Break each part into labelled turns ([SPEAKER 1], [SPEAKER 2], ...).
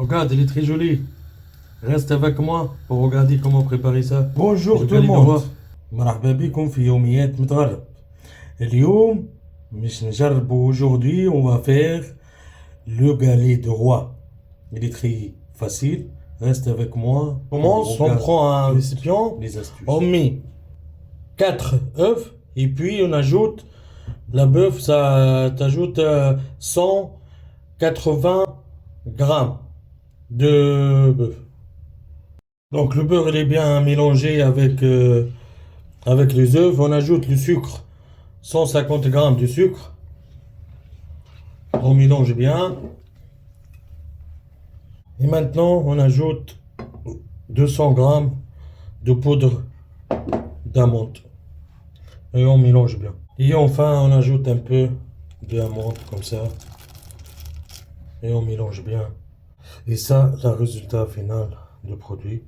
[SPEAKER 1] Regarde, il est très joli. Reste avec moi pour regarder comment préparer ça.
[SPEAKER 2] Bonjour tout le monde. مرحبا بكم في يوميات متغرب. اليوم مش نجربوا aujourd'hui on va faire le galet de roi. Il est très facile. Reste avec moi.
[SPEAKER 1] On prend un récipient,
[SPEAKER 2] Les astuces.
[SPEAKER 1] on met 4 œufs et puis on ajoute la bœuf, ça t'ajoute 180 grammes de bœuf. Donc le beurre il est bien mélangé avec les œufs. On ajoute le sucre, 150 grammes de sucre. On mélange bien. Et maintenant on ajoute 200 grammes de poudre d'amande. Et on mélange bien. Et enfin on ajoute un peu d'amande comme ça. Et on mélange bien. Et ça, c'est le résultat final du produit.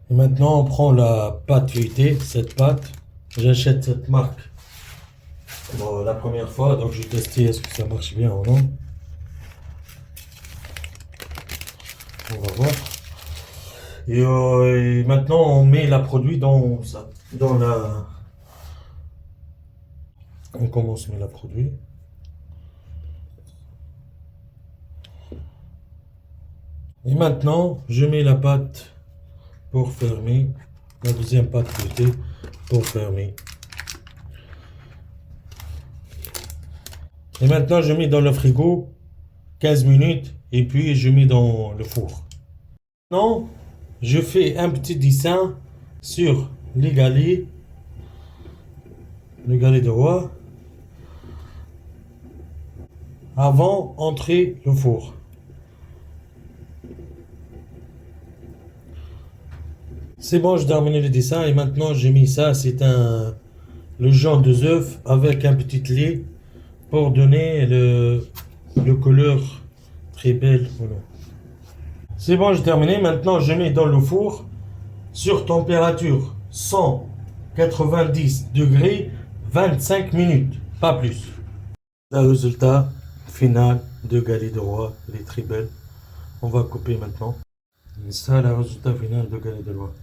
[SPEAKER 1] Et maintenant, on prend la pâte feuilletée, cette pâte. J'achète cette marque bon, la première fois, donc je vais tester est-ce que ça marche bien ou non. On va voir. Et maintenant, on met la produit dans ça, dans la. On commence à mettre la produit. Et maintenant, je mets la pâte pour fermer, la deuxième pâte feuilletée pour fermer. Et maintenant, je mets dans le frigo 15 minutes et puis je mets dans le four. Maintenant, je fais un petit dessin sur les galets, le galet de roi, avant d'entrer le four. C'est bon, j'ai terminé le dessin et maintenant j'ai mis ça, c'est le jaune des œufs avec un petit lait pour donner le couleur très belle. Voilà. C'est bon, j'ai terminé. Maintenant je mets dans le four sur température 190 degrés 25 minutes, pas plus. Le résultat final de galet de roi, il est très belle. On va couper maintenant. Et ça, le résultat final de galet de roi.